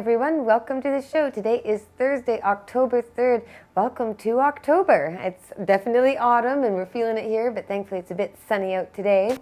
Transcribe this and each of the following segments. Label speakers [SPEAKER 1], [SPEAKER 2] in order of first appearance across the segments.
[SPEAKER 1] everyone. Welcome to the show. Today is Thursday, October 3rd. Welcome to October. It's definitely autumn and we're feeling it here, but thankfully it's a bit sunny out today.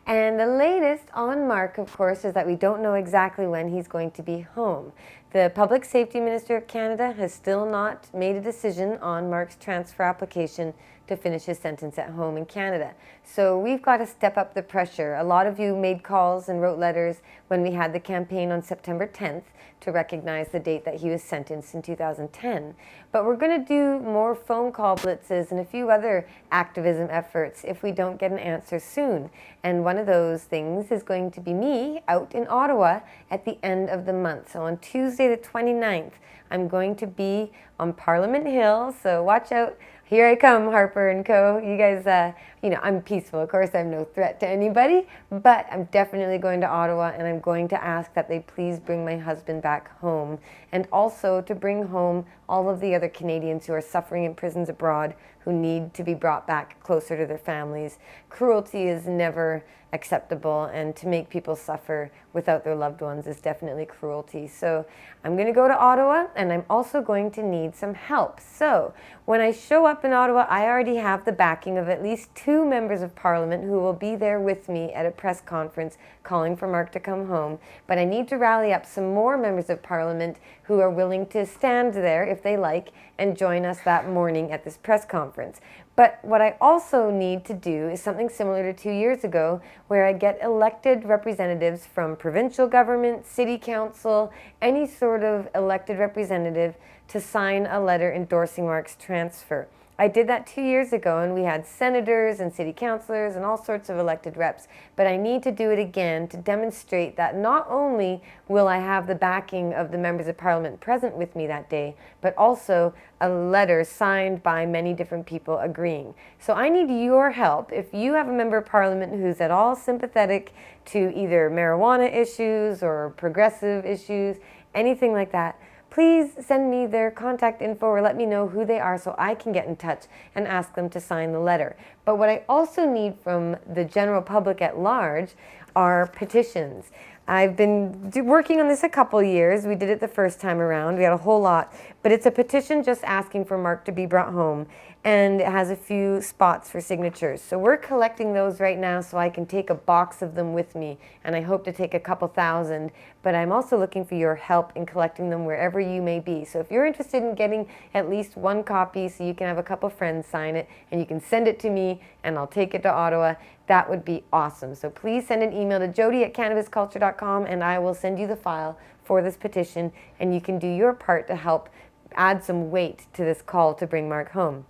[SPEAKER 1] And the latest on Marc, of course, is that we don't know exactly when he's going to be home. The Public Saftey Minister of Canada has still not made a decision on Marc's transfer application to finish his sentence at home in Canada. So we've got to step up the pressure. A lot of you made calls and wrote letters when we had the campaign on September 10th to recognize the date that he was sentenced in 2010. But we're going to do more phone call blitzes and a few other activism efforts if we don't get an answer soon. And one of those things is going to be me out in Ottawa at the end of the month. So on Tuesday the 29th, I'm going to be on Parliament Hill, so watch out. Here I come, Harper and Co. You guys, I'm peaceful. Of course, I'm no threat to anybody, but I'm definitely going to Ottawa, and I'm going to ask that they please bring my husband back home, and also to bring home all of the other Canadians who are suffering in prisons abroad who need to be brought back closer to their families. Cruelty is never acceptable, and to make people suffer without their loved ones is definitely cruelty. So I'm going to go to Ottawa, and I'm also going to need some help. So when I show up in Ottawa, I already have the backing of at least 2 members of Parliament who will be there with me at a press conference calling for Marc to come home. But I need to rally up some more members of Parliament who are willing to stand there, if they like, and join us that morning at this press conference. But what I also need to do is something similar to 2 years ago, where I get elected representatives from provincial government, city council, any sort of elected representative to sign a letter endorsing Marc's transfer. I did that 2 years ago, and we had senators and city councilors and all sorts of elected reps. But I need to do it again to demonstrate that not only will I have the backing of the members of Parliament present with me that day, but also a letter signed by many different people agreeing. So I need your help. If you have a member of Parliament who's at all sympathetic to either marijuana issues or progressive issues, anything like that, please send me their contact info or let me know who they are so I can get in touch and ask them to sign the letter. But what I also need from the general public at large are petitions. I've been working on this a couple years. We did it the first time around. We had a whole lot. But it's a petition just asking for Marc to be brought home. And it has a few spots for signatures. So we're collecting those right now so I can take a box of them with me. And I hope to take a couple thousand. But I'm also looking for your help in collecting them wherever you may be. So if you're interested in getting at least 1 copy so you can have a couple friends sign it and you can send it to me and I'll take it to Ottawa, that would be awesome. So please send an email to jodie@cannabisculture.com and I will send you the file for this petition, and you can do your part to help add some weight to this call to bring Marc home.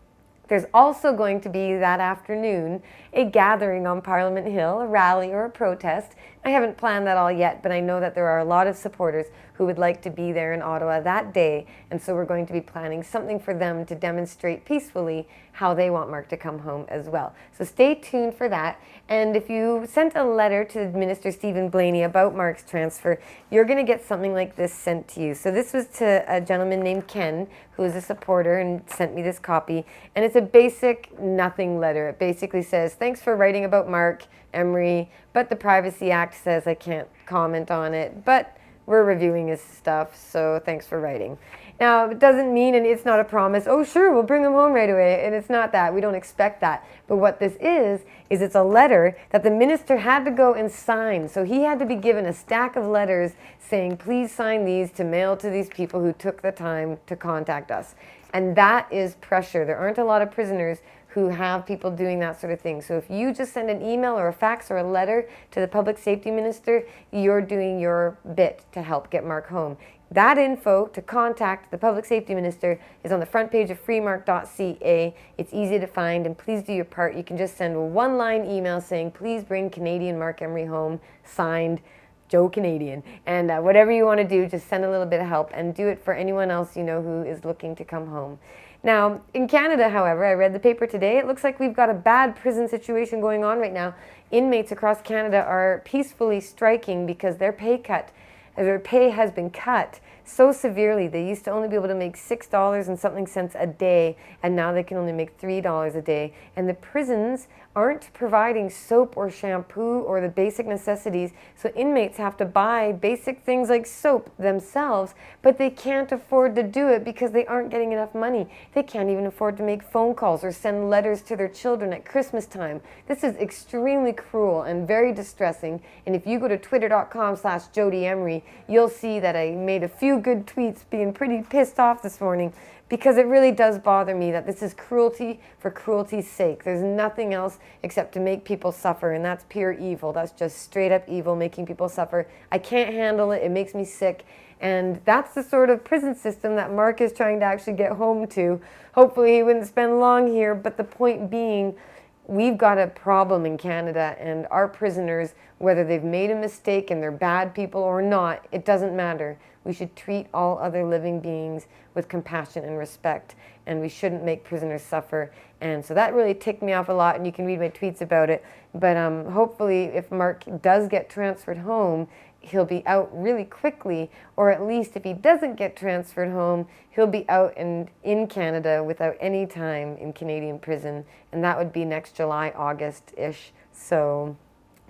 [SPEAKER 1] There's also going to be that afternoon a gathering on Parliament Hill, a rally or a protest. I haven't planned that all yet, but I know that there are a lot of supporters who would like to be there in Ottawa that day, and so we're going to be planning something for them to demonstrate peacefully how they want Marc to come home as well. So stay tuned for that, and if you sent a letter to Minister Stephen Blaney about Marc's transfer, you're going to get something like this sent to you. So this was to a gentleman named Ken, who is a supporter and sent me this copy, and it's a basic nothing letter. It basically says, thanks for writing about Marc Emery, but the Privacy Act says I can't comment on it, but we're reviewing his stuff, so thanks for writing. Now, it doesn't mean, and it's not a promise, oh sure, we'll bring him home right away, and it's not that. We don't expect that. But what this is it's a letter that the minister had to go and sign. So he had to be given a stack of letters saying, please sign these to mail to these people who took the time to contact us. And that is pressure. There aren't a lot of prisoners who have people doing that sort of thing. So if you just send an email or a fax or a letter to the Public Saftey Minister, you're doing your bit to help get Marc home. That info to contact the Public Saftey Minister is on the front page of freemarc.ca. It's easy to find, and please do your part. You can just send a 1-line email saying, please bring Canadian Marc Emery home, signed Joe Canadian. And whatever you want to do, just send a little bit of help and do it for anyone else you know who is looking to come home. Now, in Canada, however, I read the paper today, it looks like we've got a bad prison situation going on right now. Inmates across Canada are peacefully striking because their pay has been cut so severely. They used to only be able to make $6 and something cents a day, and now they can only make $3 a day. And the prisons aren't providing soap or shampoo or the basic necessities. So inmates have to buy basic things like soap themselves, but they can't afford to do it because they aren't getting enough money. They can't even afford to make phone calls or send letters to their children at Christmas time. This is extremely cruel and very distressing. And if you go to twitter.com/Jodie Emery, you'll see that I made a few good tweets being pretty pissed off this morning, because it really does bother me that this is cruelty for cruelty's sake. There's nothing else except to make people suffer, and that's pure evil. That's just straight up evil, making people suffer. I can't handle it. It makes me sick. And that's the sort of prison system that Marc is trying to actually get home to. Hopefully he wouldn't spend long here, but the point being, we've got a problem in Canada, and our prisoners, whether they've made a mistake and they're bad people or not, it doesn't matter. We should treat all other living beings with compassion and respect, and we shouldn't make prisoners suffer. And so that really ticked me off a lot, and you can read my tweets about it. But hopefully if Marc does get transferred home, he'll be out really quickly, or at least if he doesn't get transferred home, he'll be out and in Canada without any time in Canadian prison, and that would be next July, August-ish. So,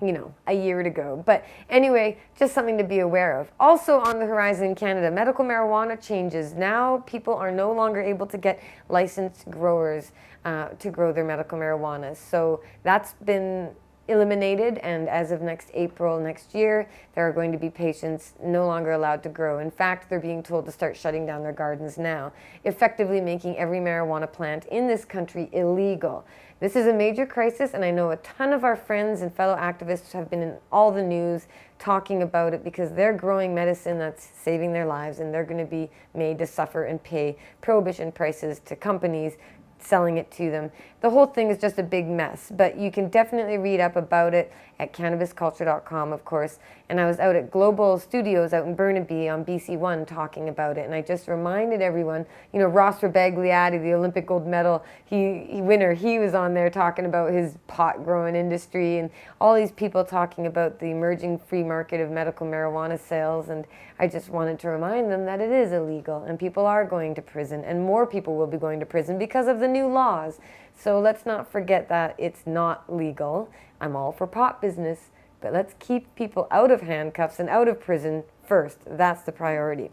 [SPEAKER 1] you know, a year to go. But anyway, just something to be aware of. Also on the horizon in Canada, medical marijuana changes. Now people are no longer able to get licensed growers to grow their medical marijuana. So that's been eliminated, and as of next April next year, there are going to be patients no longer allowed to grow. In fact, they're being told to start shutting down their gardens now, effectively making every marijuana plant in this country illegal. This is a major crisis, and I know a ton of our friends and fellow activists have been in all the news talking about it, because they're growing medicine that's saving their lives, and they're going to be made to suffer and pay prohibition prices to companies selling it to them. The whole thing is just a big mess, but you can definitely read up about it at cannabisculture.com, of course. And I was out at Global Studios out in Burnaby on BC One talking about it, and I just reminded everyone, you know, Ross Rebegliati, the Olympic gold medal winner, he was on there talking about his pot growing industry, and all these people talking about the emerging free market of medical marijuana sales. And I just wanted to remind them that it is illegal, and people are going to prison, and more people will be going to prison because of the new laws. So let's not forget that it's not legal. I'm all for pot business, but let's keep people out of handcuffs and out of prison first. That's the priority.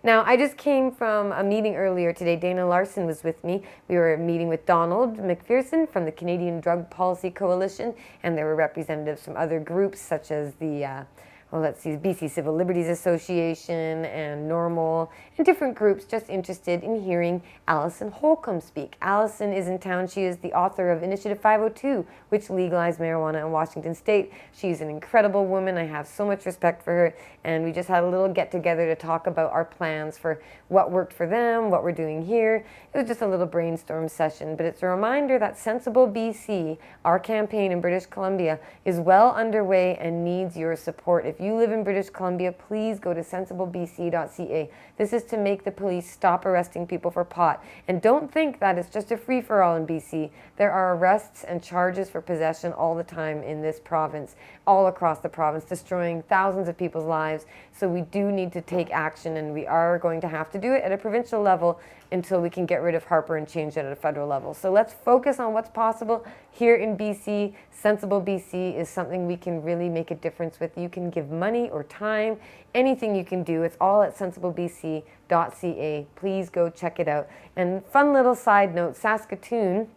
[SPEAKER 1] Now, I just came from a meeting earlier today. Dana Larson was with me. We were meeting with Donald McPherson from the Canadian Drug Policy Coalition, and there were representatives from other groups such as the BC Civil Liberties Association and Normal, and different groups just interested in hearing Alison Holcomb speak. Alison is in town. She is the author of Initiative 502, which legalized marijuana in Washington State. She's an incredible woman. I have so much respect for her, and we just had a little get-together to talk about our plans for what worked for them, what we're doing here. It was just a little brainstorm session, but it's a reminder that Sensible BC, our campaign in British Columbia, is well underway and needs your support. If you live in British Columbia, please go to sensiblebc.ca. This is to make the police stop arresting people for pot. And don't think that it's just a free-for-all in BC. There are arrests and charges for possession all the time in this province, all across the province, destroying thousands of people's lives. So we do need to take action, and we are going to have to do it at a provincial level until we can get rid of Harper and change it at a federal level. So let's focus on what's possible here in BC. Sensible BC is something we can really make a difference with. You can give money or time, anything you can do. It's all at sensiblebc.ca. Please go check it out. And fun little side note, Saskatoon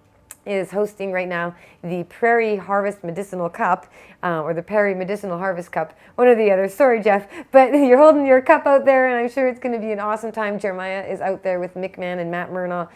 [SPEAKER 1] is hosting right now the Prairie Harvest Medicinal Cup, or the Prairie Medicinal Harvest Cup, one or the other. Sorry, Jeff, but you're holding your cup out there, and I'm sure it's going to be an awesome time. Jeremiah is out there with Mick Mann and Matt Murnaugh,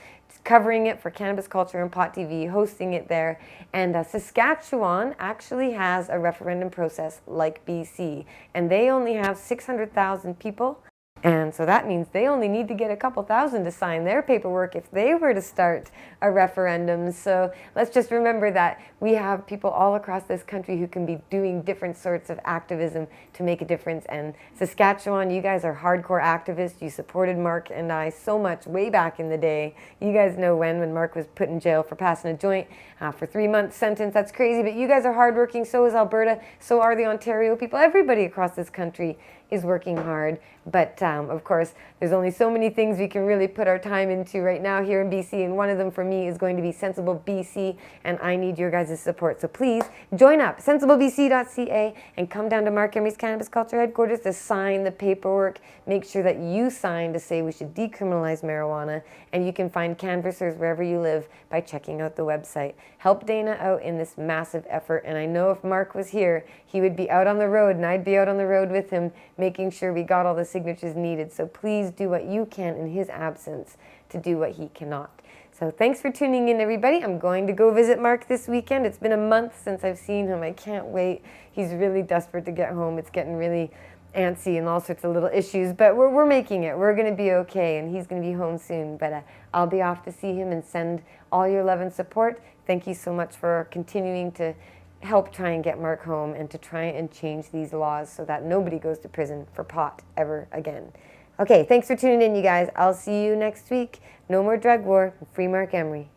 [SPEAKER 1] covering it for Cannabis Culture and Pot TV, hosting it there. And Saskatchewan actually has a referendum process like BC, and they only have 600,000 people. And so that means they only need to get a couple thousand to sign their paperwork if they were to start a referendum. So let's just remember that we have people all across this country who can be doing different sorts of activism to make a difference. And Saskatchewan, you guys are hardcore activists. You supported Marc and I so much way back in the day. You guys know when Marc was put in jail for passing a joint for 3-month sentence. That's crazy, but you guys are hardworking. So is Alberta. So are the Ontario people. Everybody across this country. is working hard. But of course, there's only so many things we can really put our time into right now here in BC, and one of them for me is going to be Sensible BC, and I need your guys' support. So please join up, sensiblebc.ca, and come down to Marc Emery's Cannabis Culture Headquarters to sign the paperwork. Make sure that you sign to say we should decriminalize marijuana, and you can find canvassers wherever you live by checking out the website. Help Dana out in this massive effort, and I know if Marc was here, he would be out on the road, and I'd be out on the road with him, making sure we got all the signatures needed. So please do what you can in his absence to do what he cannot. So thanks for tuning in, everybody. I'm going to go visit Marc this weekend. It's been a month since I've seen him. I can't wait. He's really desperate to get home. It's getting really antsy and all sorts of little issues, but we're making it. We're going to be okay, and he's going to be home soon. But I'll be off to see him and send all your love and support. Thank you so much for continuing to help try and get Marc home and to try and change these laws so that nobody goes to prison for pot ever again. Okay, thanks for tuning in, you guys. I'll see you next week. No more drug war. Free Marc Emery.